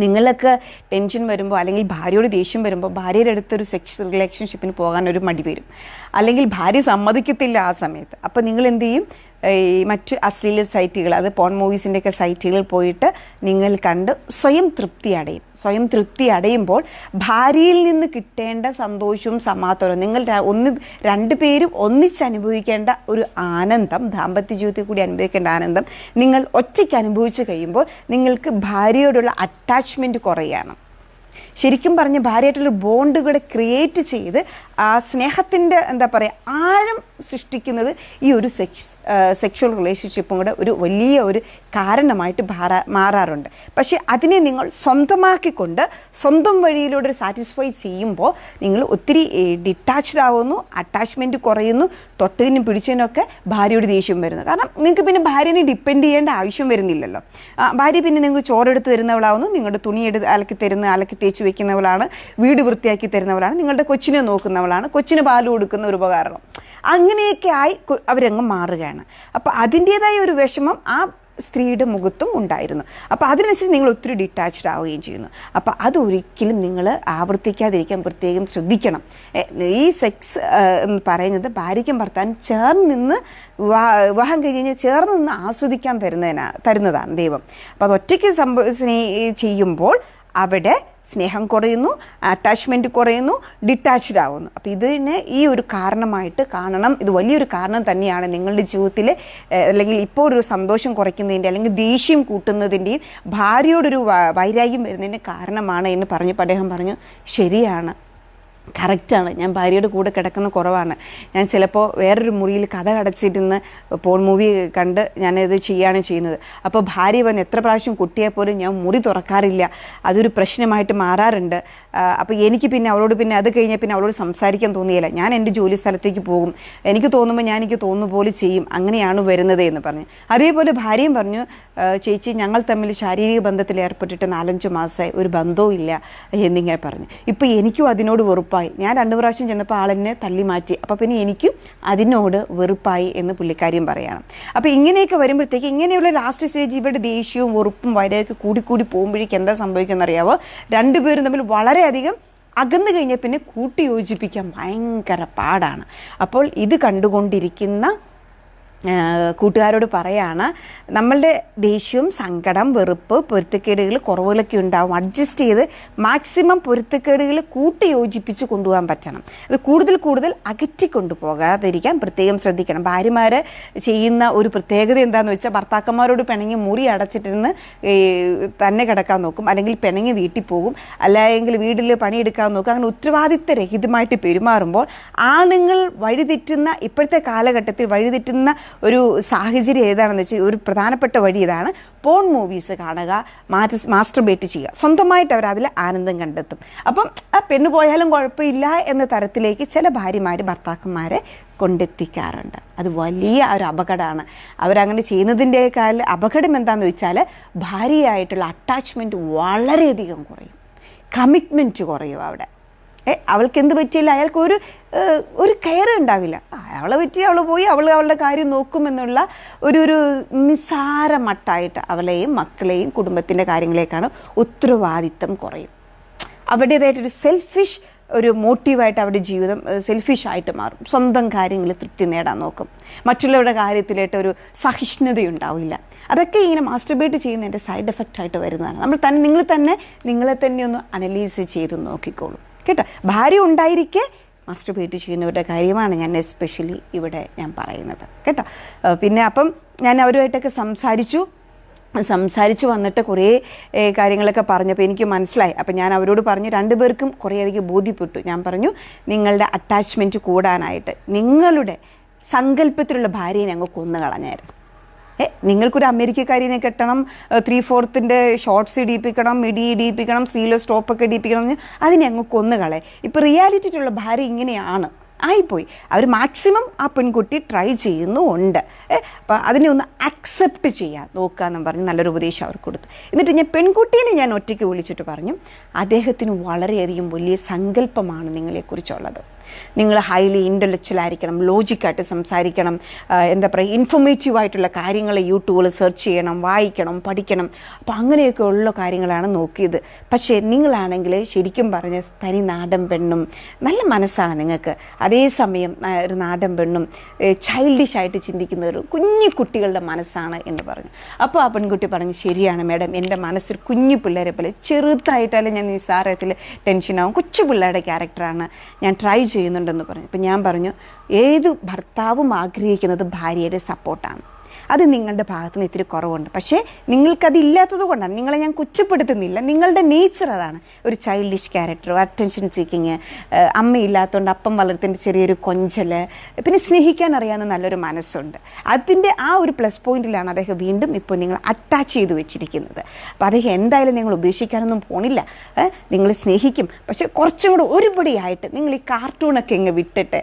നിങ്ങൾക്ക് ടെൻഷൻ വരുമ്പോൾ അല്ലെങ്കിൽ ഭാര്യയോട് ദേഷ്യം വരുമ്പോൾ ഭാര്യയുടെ അടുത്തൊരു സെക്സ് റിലേഷൻഷിപ്പിന് പോകാൻ ഒരു മടി വരും, അല്ലെങ്കിൽ ഭാര്യ സമ്മതിക്കത്തില്ല ആ സമയത്ത്. അപ്പോൾ നിങ്ങൾ എന്ത് ചെയ്യും, ഈ മറ്റ് അശ്ലീല സൈറ്റുകൾ, അത് പോൺ മൂവീസിൻ്റെയൊക്കെ സൈറ്റുകളിൽ പോയിട്ട് നിങ്ങൾ കണ്ട് സ്വയം തൃപ്തി അടയും. സ്വയം തൃപ്തി അടയുമ്പോൾ ഭാര്യയിൽ നിന്ന് കിട്ടേണ്ട സന്തോഷവും സമാധാനവും, നിങ്ങൾ രണ്ടുപേരും ഒന്നിച്ചനുഭവിക്കേണ്ട ഒരു ആനന്ദം, ദാമ്പത്യ ജീവിതത്തിൽ കൂടി അനുഭവിക്കേണ്ട ആനന്ദം നിങ്ങൾ ഒറ്റയ്ക്ക് അനുഭവിച്ച് കഴിയുമ്പോൾ നിങ്ങൾക്ക് ഭാര്യയോടുള്ള അറ്റാച്ച്മെൻറ്റ് കുറയാണ്. ശരിക്കും പറഞ്ഞ് ഭാര്യയായിട്ടുള്ള ബോണ്ടുകളെ ക്രിയേറ്റ് ചെയ്ത് ആ സ്നേഹത്തിൻ്റെ എന്താ പറയുക ആഴം സൃഷ്ടിക്കുന്നത് ഈ ഒരു സെക്ഷുവൽ റിലേഷൻഷിപ്പും കൂടെ ഒരു വലിയ ഒരു കാരണമായിട്ട് മാറാറുണ്ട്. പക്ഷേ അതിനെ നിങ്ങൾ സ്വന്തമാക്കിക്കൊണ്ട് സ്വന്തം വഴിയിലൂടെ സാറ്റിസ്ഫൈ ചെയ്യുമ്പോൾ നിങ്ങൾ ഒത്തിരി ഡിറ്റാച്ച്ഡ് ആവുന്നു, അറ്റാച്ച്മെൻറ്റ് കുറയുന്നു, തൊട്ടതിനും പിടിച്ചതിനൊക്കെ ഭാര്യയോട് ദേഷ്യം വരുന്നു. കാരണം നിങ്ങൾക്ക് പിന്നെ ഭാര്യനെ ഡിപ്പെൻഡ് ചെയ്യേണ്ട ആവശ്യം വരുന്നില്ലല്ലോ. ഭാര്യ പിന്നെ നിങ്ങൾക്ക് ചോറെടുത്ത് തരുന്നവളാവുന്നു, നിങ്ങളുടെ തുണി അലക്കി തേച്ച് വയ്ക്കുന്നവളാണ്, വീട് വൃത്തിയാക്കി തരുന്നവളാണ്, നിങ്ങളുടെ കൊച്ചിനെ നോക്കുന്നവളാണ്, കൊച്ചിന് പാല് കൊടുക്കുന്ന ഒരു ഉപകരണം. അങ്ങനെയൊക്കെ ആയി അവരങ്ങ് മാറുകയാണ്. അപ്പോൾ അതിൻ്റേതായ ഒരു വിഷമം ആ സ്ത്രീയുടെ മുഖത്തും ഉണ്ടായിരുന്നു. അപ്പോൾ അതിനനുസരിച്ച് നിങ്ങൾ ഒത്തിരി ഡിറ്റാച്ച്ഡ് ആവുകയും ചെയ്യുന്നു. അപ്പോൾ അതൊരിക്കലും നിങ്ങൾ ആവർത്തിക്കാതിരിക്കാൻ പ്രത്യേകം ശ്രദ്ധിക്കണം. ഈ സെക്സ് എന്ന് പറയുന്നത് ഭാര്യയ്ക്കും ഭർത്താവിനും ചേർന്ന് നിന്ന് വിവാഹം കഴിഞ്ഞ് ചേർന്ന് നിന്ന് ആസ്വദിക്കാൻ തരുന്നതാണ് ദൈവം. അപ്പോൾ അത് ഒറ്റയ്ക്ക് ചെയ്യുമ്പോൾ അവിടെ സ്നേഹം കുറയുന്നു, അറ്റാച്ച്മെൻറ്റ് കുറയുന്നു, ഡിറ്റാച്ച്ഡ് ആവുന്നു. അപ്പോൾ ഇതിന് ഈ ഒരു കാരണമായിട്ട് കാണണം. ഇത് വലിയൊരു കാരണം തന്നെയാണ് നിങ്ങളുടെ ജീവിതത്തിൽ, അല്ലെങ്കിൽ ഇപ്പോൾ ഒരു സന്തോഷം കുറയ്ക്കുന്നതിൻ്റെ അല്ലെങ്കിൽ ദേഷ്യം കൂട്ടുന്നതിൻ്റെയും ഭാര്യയോടൊരു വൈരാഗ്യം വരുന്നതിൻ്റെ കാരണമാണ് എന്ന് പറഞ്ഞപ്പോൾ അദ്ദേഹം പറഞ്ഞു, ശരിയാണ്, കറക്റ്റാണ്, ഞാൻ ഭാര്യയുടെ കൂടെ കിടക്കുന്ന കുറവാണ്. ഞാൻ ചിലപ്പോൾ വേറൊരു മുറിയിൽ കഥ അടച്ചിരുന്ന് പോൺ മൂവി കണ്ട് ഞാനിത് ചെയ്യുകയാണ് ചെയ്യുന്നത്. അപ്പോൾ ഭാര്യ വന്ന് എത്ര പ്രാവശ്യം കുട്ടിയെ പോലും ഞാൻ മുറി തുറക്കാറില്ല, അതൊരു പ്രശ്നമായിട്ട് മാറാറുണ്ട്. അപ്പോൾ എനിക്ക് പിന്നെ അവളോട് അത് കഴിഞ്ഞാൽ പിന്നെ അവളോട് സംസാരിക്കാൻ തോന്നിയില്ല, ഞാൻ എൻ്റെ ജോലി സ്ഥലത്തേക്ക് പോകും, എനിക്ക് തോന്നുമ്പോൾ എനിക്ക് തോന്നുന്ന പോലെ ചെയ്യും, അങ്ങനെയാണ് വരുന്നത് എന്ന് പറഞ്ഞു. അതേപോലെ ഭാര്യയും പറഞ്ഞു, ചേച്ചി ഞങ്ങൾ തമ്മിൽ ശാരീരിക ബന്ധത്തിൽ ഏർപ്പെട്ടിട്ട് 4-5 മാസമായി, ഒരു ബന്ധവും ഇല്ല എന്നിങ്ങനെ പറഞ്ഞു. ഇപ്പോൾ എനിക്കും അതിനോട് വെറുപ്പായി. ഞാൻ 2 പ്രാവശ്യം ചെന്നപ്പോൾ ആളെന്നെ തള്ളി മാറ്റി, അപ്പോൾ പിന്നെ എനിക്കും അതിനോട് വെറുപ്പായി എന്ന് പുള്ളിക്കാരിയും പറയണം. അപ്പോൾ ഇങ്ങനെയൊക്കെ വരുമ്പോഴത്തേക്ക് ഇങ്ങനെയുള്ള ലാസ്റ്റ് സ്റ്റേജ് ഇവരുടെ ദേഷ്യവും വെറുപ്പും വരെയൊക്കെ കൂടി പോകുമ്പോഴേക്ക് എന്താ സംഭവിക്കുന്നത് അറിയാവോ, രണ്ടുപേരും തമ്മിൽ വളരെയധികം അകന്നു കഴിഞ്ഞാൽ പിന്നെ കൂട്ടിയോജിപ്പിക്കാൻ ഭയങ്കര പാടാണ്. അപ്പോൾ ഇത് കണ്ടുകൊണ്ടിരിക്കുന്ന കൂട്ടുകാരോട് പറയാണ്, നമ്മളുടെ ദേഷ്യവും സങ്കടം വെറുപ്പ് പൊരുത്തക്കേടുകൾ കുറവുകളൊക്കെ ഉണ്ടാവും, അഡ്ജസ്റ്റ് ചെയ്ത് മാക്സിമം പൊരുത്തക്കേടുകൾ കൂട്ടി യോജിപ്പിച്ച് കൊണ്ടുപോകാൻ പറ്റണം. അത് കൂടുതൽ അകറ്റിക്കൊണ്ടു പോകാതിരിക്കാൻ പ്രത്യേകം ശ്രദ്ധിക്കണം. ഭാര്യമാർ ചെയ്യുന്ന ഒരു പ്രത്യേകത എന്താണെന്ന് വെച്ചാൽ ഭർത്താക്കന്മാരോട് പിണങ്ങി മുറി അടച്ചിട്ടിരുന്ന് തന്നെ കിടക്കാൻ നോക്കും, അല്ലെങ്കിൽ പിണങ്ങി വീട്ടിൽ പോകും, അല്ലെങ്കിൽ വീട്ടിൽ പണിയെടുക്കാൻ നോക്കും. അങ്ങനെ ഉത്തരവാദിത്തരഹിതമായിട്ട് പെരുമാറുമ്പോൾ ആണുങ്ങൾ വഴിതെറ്റുന്ന ഇപ്പോഴത്തെ കാലഘട്ടത്തിൽ വഴിതെറ്റുന്ന ഒരു സാഹചര്യം ഏതാണെന്ന് വെച്ചാൽ ഒരു പ്രധാനപ്പെട്ട വഴി ഇതാണ്, പോൺ മൂവീസ് കാണുക, മാസ്റ്റർബേറ്റ് ചെയ്യുക. സ്വന്തമായിട്ട് അവർ അതിൽ ആനന്ദം കണ്ടെത്തും. അപ്പം ആ പെണ്ണ് പോയാലും കുഴപ്പമില്ല എന്ന തരത്തിലേക്ക് ചില ഭാര്യമാർ ഭർത്താക്കന്മാരെ കൊണ്ടെത്തിക്കാറുണ്ട്. അത് വലിയ ഒരു അപകടമാണ്. അവരങ്ങനെ ചെയ്യുന്നതിൻ്റെക്കാൾ അപകടം എന്താണെന്ന് വെച്ചാൽ ഭാര്യയായിട്ടുള്ള അറ്റാച്ച്മെൻറ്റ് വളരെയധികം കുറയും, കമ്മിറ്റ്മെൻറ്റ് കുറയും അവിടെ. അവൾക്ക് എന്ത് പറ്റിയില്ല, അയാൾക്ക് ഒരു കെയർ ഉണ്ടാവില്ല. അവളെ പറ്റി അവൾ പോയി അവളുടെ കാര്യം നോക്കുമെന്നുള്ള ഒരു നിസ്സാര മട്ടായിട്ട് അവളെയും മക്കളെയും കുടുംബത്തിൻ്റെ കാര്യങ്ങളേക്കാണ് ഉത്തരവാദിത്തം കുറയും. അവരുടേതായിട്ടൊരു സെൽഫിഷ് ഒരു മോട്ടീവായിട്ട് അവരുടെ ജീവിതം സെൽഫിഷായിട്ട് മാറും. സ്വന്തം കാര്യങ്ങളിൽ തൃപ്തി നേടാൻ നോക്കും. മറ്റുള്ളവരുടെ കാര്യത്തിലായിട്ട് ഒരു സഹിഷ്ണുതയുണ്ടാവില്ല. അതൊക്കെ ഇങ്ങനെ മാസ്റ്റർബേറ്റ് ചെയ്യുന്നതിൻ്റെ സൈഡ് എഫക്റ്റായിട്ട് വരുന്നതാണ്. നിങ്ങളെ തന്നെ ഒന്ന് അനലൈസ് ചെയ്ത് നോക്കിക്കോളൂ കേട്ടോ. ഭാര്യ ഉണ്ടായിരിക്കെ മാസ്റ്റർബേറ്റ് ചെയ്യുന്നവരുടെ കാര്യമാണ് ഞാൻ എസ്പെഷ്യലി ഇവിടെ ഞാൻ പറയുന്നത് കേട്ടോ. പിന്നെ അപ്പം ഞാൻ അവരുമായിട്ടൊക്കെ സംസാരിച്ച് വന്നിട്ട് കുറേ കാര്യങ്ങളൊക്കെ പറഞ്ഞപ്പോൾ എനിക്ക് മനസ്സിലായി. അപ്പം ഞാൻ അവരോട് പറഞ്ഞു, രണ്ടുപേർക്കും കുറേയധികം ബോധ്യപ്പെട്ടു. ഞാൻ പറഞ്ഞു, നിങ്ങളുടെ അറ്റാച്ച്മെൻറ്റ് കൂടാനായിട്ട് നിങ്ങളുടെ സങ്കല്പത്തിലുള്ള ഭാര്യയെ ഞങ്ങൾ കൊന്നുകളഞ്ഞായിരുന്നു. നിങ്ങൾക്കൊരു അമേരിക്കക്കാരിനെ കെട്ടണം, 3/4 ഷോർട്ട്സ് ഇടിയിപ്പിക്കണം, മിടി ഇടിയിപ്പിക്കണം, സ്ത്രീയിലെ സ്റ്റോപ്പൊക്കെ ഇടിയിപ്പിക്കണം, അതിനെ അങ്ങ് കൊന്നുകളെ. ഇപ്പോൾ റിയാലിറ്റിയിലുള്ള ഭാര്യ ഇങ്ങനെയാണ് ആയിപ്പോയി. അവർ മാക്സിമം ആ പെൺകുട്ടി ട്രൈ ചെയ്യുന്നുമുണ്ട്. അപ്പം അതിനെ ഒന്ന് അക്സെപ്റ്റ് ചെയ്യാൻ നോക്കാമെന്നും പറഞ്ഞ് നല്ലൊരു ഉപദേശം അവർക്ക് കൊടുത്തു. എന്നിട്ട് പെൺകുട്ടീനെ ഞാൻ ഒറ്റയ്ക്ക് വിളിച്ചിട്ട് പറഞ്ഞു, അദ്ദേഹത്തിന് വളരെയധികം വലിയ സങ്കല്പമാണ് നിങ്ങളെക്കുറിച്ചുള്ളത്. നിങ്ങൾ ഹൈലി ഇൻ്റലക്ച്വൽ ആയിരിക്കണം, ലോജിക്കായിട്ട് സംസാരിക്കണം, എന്താ പറയുക, ഇൻഫോർമേറ്റീവായിട്ടുള്ള കാര്യങ്ങൾ യൂട്യൂബിൽ സെർച്ച് ചെയ്യണം, വായിക്കണം, പഠിക്കണം. അപ്പോൾ അങ്ങനെയൊക്കെ ഉള്ള കാര്യങ്ങളാണ് നോക്കിയത്. പക്ഷേ നിങ്ങളാണെങ്കിൽ ശരിക്കും പറഞ്ഞ തനി നാടൻ പെണ്ണും നല്ല മനസ്സാണ് നിങ്ങൾക്ക്. അതേസമയം ഒരു നാടൻ പെണ്ണും ചൈൽഡിഷായിട്ട് ചിന്തിക്കുന്ന ഒരു കുഞ്ഞു കുട്ടികളുടെ മനസ്സാണ് എന്ന് പറഞ്ഞു. അപ്പോൾ ആ പെൺകുട്ടി പറഞ്ഞു, ശരിയാണ് മാഡം, എൻ്റെ മനസ്സൊരു കുഞ്ഞു പിള്ളേരെ പോലെ ചെറുതായിട്ടാലും ഞാൻ നിസ്സാരത്തിൽ ടെൻഷനാവും, കൊച്ചു പിള്ളേരുടെ ക്യാരക്ടറാണ്, ഞാൻ ട്രൈ ചെയ്യുന്നുണ്ടെന്ന് പറഞ്ഞു. അപ്പം ഞാൻ പറഞ്ഞു, ഏത് ഭർത്താവും ആഗ്രഹിക്കുന്നത് ഭാര്യയുടെ സപ്പോർട്ടാണ്. അത് നിങ്ങളുടെ ഭാഗത്ത് നിന്ന് ഇത്തിരി കുറവുണ്ട്. പക്ഷേ നിങ്ങൾക്കതില്ലാത്തത് കൊണ്ടാണ്. നിങ്ങളെ ഞാൻ കുറ്റപ്പെടുത്തുന്നില്ല, നിങ്ങളുടെ നേച്ചർ അതാണ്. ഒരു ചൈൽഡിഷ് ക്യാരക്ടർ, അറ്റൻഷൻ സീക്കിങ്, അമ്മയില്ലാത്തതുകൊണ്ട് അപ്പം വളർത്തിൻ്റെ ചെറിയൊരു കൊഞ്ചൽ, പിന്നെ സ്നേഹിക്കാൻ അറിയാവുന്ന നല്ലൊരു മനസ്സുണ്ട്. അതിൻ്റെ ആ ഒരു പ്ലസ് പോയിന്റിലാണ് അദ്ദേഹം വീണ്ടും ഇപ്പോൾ നിങ്ങൾ അറ്റാച്ച് ചെയ്ത് വെച്ചിരിക്കുന്നത്. അപ്പോൾ അദ്ദേഹം എന്തായാലും നിങ്ങൾ ഉപേക്ഷിക്കാനൊന്നും പോണില്ല, നിങ്ങൾ സ്നേഹിക്കും. പക്ഷേ കുറച്ചും കൂടെ ഒരുപടിയായിട്ട് നിങ്ങൾ ഈ കാർട്ടൂണൊക്കെ അങ്ങ് വിട്ടിട്ട്,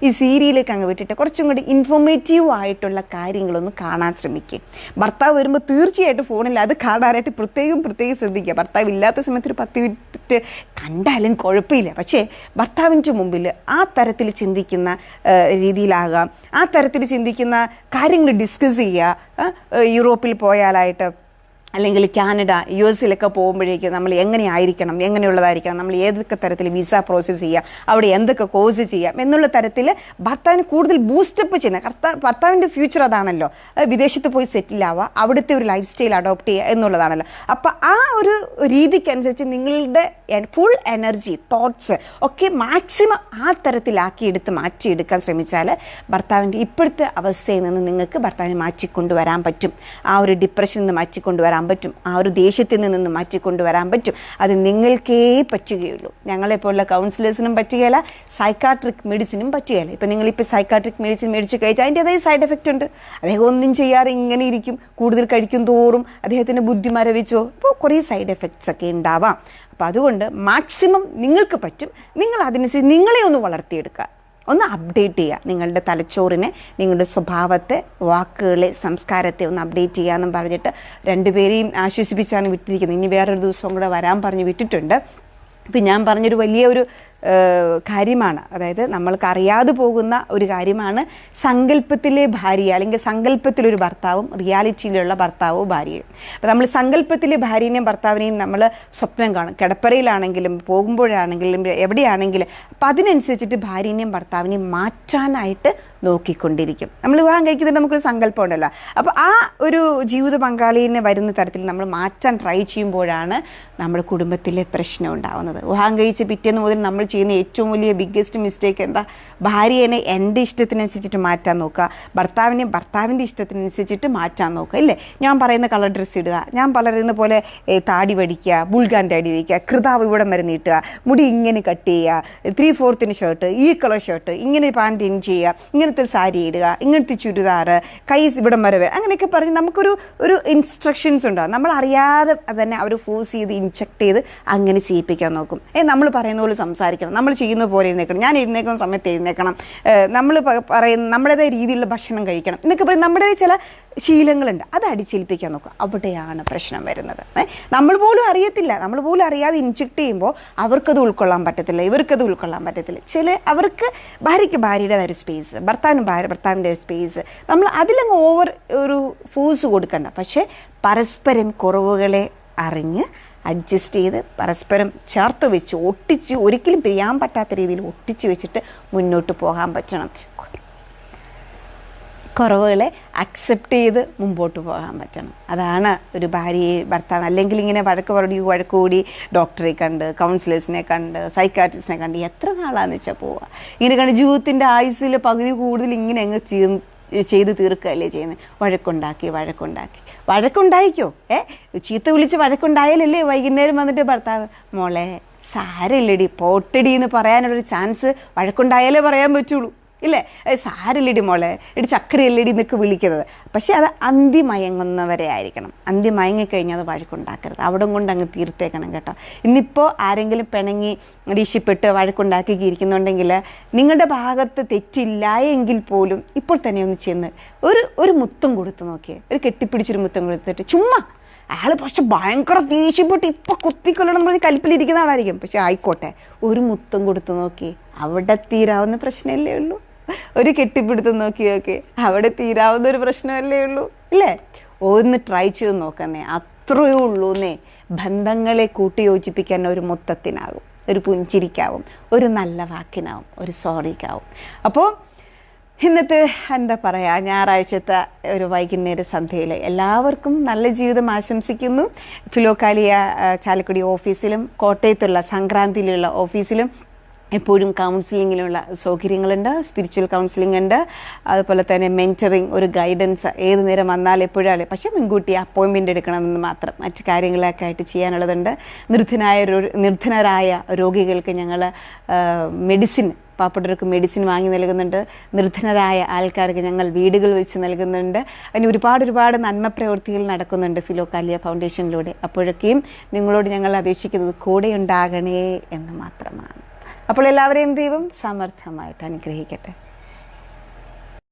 ഈ സീരിയലൊക്കെ അങ്ങ് വിട്ടിട്ട് കുറച്ചും കൂടി ഇൻഫോർമേറ്റീവ് ആയിട്ടുള്ള കാര്യങ്ങളൊന്നും കാണാൻ ശ്രമിക്കുക. ഭർത്താവ് വരുമ്പോൾ തീർച്ചയായിട്ടും ഫോണിൽ അത് കാണാനായിട്ട് പ്രത്യേകം ശ്രദ്ധിക്കുക. ഭർത്താവ് ഇല്ലാത്ത സമയത്ത് ഒരു 10 മിനിറ്റ് കണ്ടാലും കുഴപ്പമില്ല. പക്ഷേ ഭർത്താവിൻ്റെ മുമ്പിൽ ആ തരത്തിൽ ചിന്തിക്കുന്ന രീതിയിലാകാം, ആ തരത്തിൽ ചിന്തിക്കുന്ന കാര്യങ്ങൾ ഡിസ്കസ് ചെയ്യുക. യൂറോപ്പിൽ പോയാലായിട്ട് അല്ലെങ്കിൽ കാനഡ, US പോകുമ്പോഴേക്കും നമ്മൾ എങ്ങനെയായിരിക്കണം, എങ്ങനെയുള്ളതായിരിക്കണം, നമ്മൾ ഏതൊക്കെ തരത്തിൽ വിസ പ്രോസസ്സ് ചെയ്യുക, അവിടെ എന്തൊക്കെ കോഴ്സ് ചെയ്യാം എന്നുള്ള തരത്തിൽ ഭർത്താവിന് കൂടുതൽ ബൂസ്റ്റപ്പ് ചെയ്യുന്ന, ഭർത്താവിൻ്റെ ഫ്യൂച്ചർ അതാണല്ലോ, വിദേശത്ത് പോയി സെറ്റിലാവുക, അവിടുത്തെ ഒരു ലൈഫ് സ്റ്റൈൽ അഡോപ്റ്റ് ചെയ്യുക എന്നുള്ളതാണല്ലോ. അപ്പോൾ ആ ഒരു രീതിക്കനുസരിച്ച് നിങ്ങളുടെ ഫുൾ എനർജി, തോട്ട്സ് ഒക്കെ മാക്സിമം ആ തരത്തിലാക്കിയെടുത്ത് മാറ്റിയെടുക്കാൻ ശ്രമിച്ചാൽ ഭർത്താവിൻ്റെ ഇപ്പോഴത്തെ അവസ്ഥയിൽ നിന്ന് നിങ്ങൾക്ക് ഭർത്താവിനെ മാറ്റിക്കൊണ്ടുവരാൻ പറ്റും. ആ ഒരു ഡിപ്രഷനിൽ നിന്ന് മാറ്റിക്കൊണ്ടുവരാൻ പറ്റും, ആ ഒരു ദേഷ്യത്തിൽ നിന്ന് മാറ്റിക്കൊണ്ടുവരാൻ പറ്റും. അത് നിങ്ങൾക്കേ പറ്റുകയുള്ളൂ. ഞങ്ങളെപ്പോലുള്ള കൗൺസിലേഴ്സിനും പറ്റുകയില്ല, സൈക്കാട്രിക് മെഡിസിനും പറ്റുകയില്ല. ഇപ്പം നിങ്ങളിപ്പോൾ സൈക്കാട്രിക് മെഡിസിൻ മേടിച്ച് കഴിച്ചാൽ അതിൻ്റെതായ സൈഡ് എഫക്റ്റ് ഉണ്ട്. അദ്ദേഹം ഒന്നും ചെയ്യാതെ ഇങ്ങനെ ഇരിക്കും, കൂടുതൽ കഴിക്കും തോറും അദ്ദേഹത്തിൻ്റെ ബുദ്ധി മരവിച്ചോ, അപ്പോൾ കുറേ സൈഡ് എഫക്ട്സ് ഒക്കെ ഉണ്ടാവാം. അപ്പോൾ അതുകൊണ്ട് മാക്സിമം നിങ്ങൾക്ക് പറ്റും, നിങ്ങൾ അതിനനുസരിച്ച് നിങ്ങളെ ഒന്ന് വളർത്തിയെടുക്കുക, ഒന്ന് അപ്ഡേറ്റ് ചെയ്യുക. നിങ്ങളുടെ തലച്ചോറിനെ, നിങ്ങളുടെ സ്വഭാവത്തെ, വാക്കുകളെ, സംസ്കാരത്തെ ഒന്ന് അപ്ഡേറ്റ് ചെയ്യാമെന്നും പറഞ്ഞിട്ട് രണ്ടുപേരെയും ആശ്വസിപ്പിച്ചാണ് വിട്ടിരിക്കുന്നത്. ഇനി വേറൊരു ദിവസം കൂടെ വരാൻ പറഞ്ഞ് വിട്ടിട്ടുണ്ട്. ഇപ്പം ഞാൻ പറഞ്ഞൊരു വലിയൊരു കാര്യമാണ്, അതായത് നമ്മൾക്ക് അറിയാതെ പോകുന്ന ഒരു കാര്യമാണ് സങ്കല്പത്തിലെ ഭാര്യ അല്ലെങ്കിൽ സങ്കല്പത്തിലൊരു ഭർത്താവും റിയാലിറ്റിയിലുള്ള ഭർത്താവും ഭാര്യയും. അപ്പോൾ നമ്മൾ സങ്കല്പത്തിലെ ഭാര്യനെയും ഭർത്താവിനെയും നമ്മൾ സ്വപ്നം കാണും, കിടപ്പറയിലാണെങ്കിലും പോകുമ്പോഴാണെങ്കിലും എവിടെയാണെങ്കിലും. അപ്പം അതിനനുസരിച്ചിട്ട് ഭാര്യനെയും ഭർത്താവിനെയും മാറ്റാനായിട്ട് നോക്കിക്കൊണ്ടിരിക്കും. നമ്മൾ വിവാഹം കഴിക്കുന്നതിന് നമുക്കൊരു സങ്കല്പം ഉണ്ടല്ലോ. അപ്പോൾ ആ ഒരു ജീവിത പങ്കാളിനെ വരുന്ന തരത്തിൽ നമ്മൾ മാറ്റാൻ ട്രൈ ചെയ്യുമ്പോഴാണ് നമ്മുടെ കുടുംബത്തിലെ പ്രശ്നം ഉണ്ടാകുന്നത്. വിവാഹം കഴിച്ച് പിറ്റേന്ന് മുതൽ നമ്മൾ ചെയ്യുന്ന ഏറ്റവും വലിയ ബിഗ്ഗസ്റ്റ് മിസ്റ്റേക്ക് എന്താ? ഭാര്യനെ എൻ്റെ ഇഷ്ടത്തിനനുസരിച്ചിട്ട് മാറ്റാൻ നോക്കുക, ഭർത്താവിൻ്റെ ഇഷ്ടത്തിനനുസരിച്ചിട്ട് മാറ്റാൻ നോക്കുക. ഇല്ലേ, ഞാൻ പറയുന്ന കളർ ഡ്രസ്സ് ഇടുക, ഞാൻ പറയുന്ന പോലെ താടി വടിക്കുക, ബുൾഗാൻ താടി വയ്ക്കുക, കൃതാവ് ഇവിടം വരെ നീട്ടുക, മുടി ഇങ്ങനെ കട്ട് ചെയ്യുക, 3/4 ഷർട്ട്, ഈ കളർ ഷർട്ട്, ഇങ്ങനെ പാൻറ് ഇൻ ചെയ്യുക, ഇങ്ങനത്തെ സാരി ഇടുക, ഇങ്ങനത്തെ ചുരിദാർ, കൈ ഇവിടം വരെ അങ്ങനെയൊക്കെ പറഞ്ഞ് നമുക്കൊരു ഇൻസ്ട്രക്ഷൻസ് ഉണ്ടാകും. നമ്മൾ അറിയാതെ തന്നെ അവർ ഫോഴ്സ് ചെയ്ത് ഇൻജെക്ട് ചെയ്ത് അങ്ങനെ ചെയ്യിപ്പിക്കാൻ നോക്കും. നമ്മൾ പറയുന്ന പോലെ സംസാരിക്കണം, നമ്മൾ ചെയ്യുന്ന പോലെ എഴുന്നേക്കണം, ഞാൻ എഴുന്നേക്കുന്ന സമയത്ത് എഴുന്നേക്കണം, നമ്മൾ പറയുന്ന നമ്മുടേതായ രീതിയിലുള്ള ഭക്ഷണം കഴിക്കണം എന്നൊക്കെ പറയും. നമ്മുടേതായ ചില ശീലങ്ങളുണ്ട്, അത് അടിച്ചേൽപ്പിക്കാൻ നോക്കുക. അവിടെയാണ് പ്രശ്നം വരുന്നത്. നമ്മൾ പോലും അറിയത്തില്ല, നമ്മൾ പോലും അറിയാതെ ഇൻജെക്ട് ചെയ്യുമ്പോൾ അവർക്കത് ഉൾക്കൊള്ളാൻ പറ്റത്തില്ല, ഇവർക്കത് ഉൾക്കൊള്ളാൻ പറ്റത്തില്ല. അവർക്ക് ഭാര്യയ്ക്ക് ഭാര്യയുടേതായ ഒരു സ്പേസ്, ഭർത്താവിൻ്റെ ഒരു സ്പേസ്, നമ്മൾ അതിലങ്ങ് ഓവർ ഒരു ഫോഴ്സ് കൊടുക്കണ്ട. പക്ഷേ പരസ്പരം കുറവുകളെ അറിഞ്ഞ് അഡ്ജസ്റ്റ് ചെയ്ത് പരസ്പരം ചേർത്ത് വെച്ച് ഒട്ടിച്ച് ഒരിക്കലും പിരിയാൻ പറ്റാത്ത രീതിയിൽ ഒട്ടിച്ച് വെച്ചിട്ട് മുന്നോട്ട് പോകാൻ പറ്റണം. കുറവുകളെ അക്സെപ്റ്റ് ചെയ്ത് മുമ്പോട്ട് പോകാൻ പറ്റണം. അതാണ് ഒരു ഭാര്യയെ ഭർത്താവ്. അല്ലെങ്കിൽ ഇങ്ങനെ വഴക്കുകൂടി ഡോക്ടറെ കണ്ട്, കൗൺസിലേഴ്സിനെ കണ്ട്, സൈക്കാട്രിസ്റ്റിനെ കണ്ട് എത്ര നാളാന്ന് വെച്ചാൽ പോവുക. ഇങ്ങനെ കണ്ട് ജീവിതത്തിൻ്റെ ആയുസ്സിൽ പകുതി കൂടുതൽ ഇങ്ങനെ അങ്ങ് ചെയ്ത് തീർക്കുകയല്ലേ ചെയ്യുന്നത്. വഴക്കുണ്ടായിക്കോ, ചീത്ത വിളിച്ച് വഴക്കുണ്ടായാലല്ലേ വൈകുന്നേരം വന്നിട്ട് ഭർത്താവ് മോളെ സാരമില്ലടി പോട്ടടി എന്ന് പറയാനുള്ളൊരു ചാൻസ് വഴക്കുണ്ടായാലേ പറയാൻ പറ്റുള്ളൂ. ഇല്ലേ, സാരമില്ലടി മോളെ, എടി ചക്കരയല്ലടി എന്നൊക്കെ വിളിക്കുന്നത്. പക്ഷെ അത് അന്തിമയങ്ങുന്നവരെ ആയിരിക്കണം. അന്തിമയങ്ങിക്കഴിഞ്ഞാൽ അത് വഴക്കുണ്ടാക്കരുത്, അവിടെ കൊണ്ട് അങ്ങ് തീർത്തേക്കണം കേട്ടോ. ഇന്നിപ്പോൾ ആരെങ്കിലും പിണങ്ങി ദേഷ്യപ്പെട്ട് വഴക്കുണ്ടാക്കിയിരിക്കുന്നുണ്ടെങ്കിൽ നിങ്ങളുടെ ഭാഗത്ത് തെറ്റില്ല എങ്കിൽ പോലും ഇപ്പോൾ തന്നെ ഒന്ന് ചെന്ന് ഒരു മുത്തം കൊടുത്ത് നോക്കിയേ, ഒരു കെട്ടിപ്പിടിച്ചൊരു മുത്തം കൊടുത്തിട്ട് ചുമ്മാ. അയാൾ പക്ഷെ ഭയങ്കര ദേഷ്യപ്പെട്ട് ഇപ്പം കുത്തിക്കൊല്ലണം എന്ന് പറഞ്ഞ് കലിപ്പിലിരിക്കുന്ന ആളായിരിക്കും. പക്ഷെ ആയിക്കോട്ടെ, ഒരു മുത്തം കൊടുത്ത് നോക്കി, അവിടെ തീരാവുന്ന പ്രശ്നമല്ലേ ഉള്ളൂ. ഒരു കെട്ടിപ്പിടുത്തം നോക്കി അവിടെ തീരാവുന്ന ഒരു പ്രശ്നമല്ലേ ഉള്ളൂ, ഇല്ലേ? ഒന്ന് ട്രൈ ചെയ്ത് നോക്കുന്നേ, അത്രയേ ഉള്ളൂന്നേ. ബന്ധങ്ങളെ കൂട്ടിയോജിപ്പിക്കാൻ ഒരു മുത്തത്തിനാകും, ഒരു പുഞ്ചിരിക്കാവും, ഒരു നല്ല വാക്കിനാവും, ഒരു സോറിക്കാവും. അപ്പോൾ ഇന്നത്തെ എന്താ പറയുക, ഞായറാഴ്ചത്തെ ഒരു വൈകുന്നേര സന്ധ്യയിൽ എല്ലാവർക്കും നല്ല ജീവിതം ആശംസിക്കുന്നു. ഫിലോകാലിയ ചാലക്കുടി ഓഫീസിലും കോട്ടയത്തുള്ള സംക്രാന്തിയിലുള്ള ഓഫീസിലും എപ്പോഴും കൗൺസിലിങ്ങിലുള്ള സൗകര്യങ്ങളുണ്ട്. സ്പിരിച്വൽ കൗൺസിലിംഗ് ഉണ്ട്, അതുപോലെ തന്നെ മെൻറ്ററിങ്, ഒരു ഗൈഡൻസ് ഏത് നേരം വന്നാൽ എപ്പോഴാണ്. പക്ഷേ മുൻകൂട്ടി അപ്പോയിൻമെൻ്റ് എടുക്കണമെന്ന് മാത്രം. മറ്റു കാര്യങ്ങളൊക്കെ ആയിട്ട് ചെയ്യാനുള്ളതുണ്ട്. നിർധനരായ രോഗികൾക്ക് ഞങ്ങൾ മെഡിസിൻ, പാവപ്പെട്ടവർക്ക് മെഡിസിൻ വാങ്ങി നൽകുന്നുണ്ട്. നിർധനരായ ആൾക്കാർക്ക് ഞങ്ങൾ വീടുകൾ വെച്ച് നൽകുന്നുണ്ട്. അതിന് ഒരുപാട് നന്മ പ്രവൃത്തികൾ നടക്കുന്നുണ്ട് ഫിലോകാലിയ ഫൗണ്ടേഷനിലൂടെ. അപ്പോഴൊക്കെയും നിങ്ങളോട് ഞങ്ങൾ അപേക്ഷിക്കുന്നത് കൂടെ ഉണ്ടാകണേ എന്ന് മാത്രമാണ്. അപ്പോൾ എല്ലാവരെയും ദൈവം സമർത്ഥമായിട്ട് അനുഗ്രഹിക്കട്ടെ.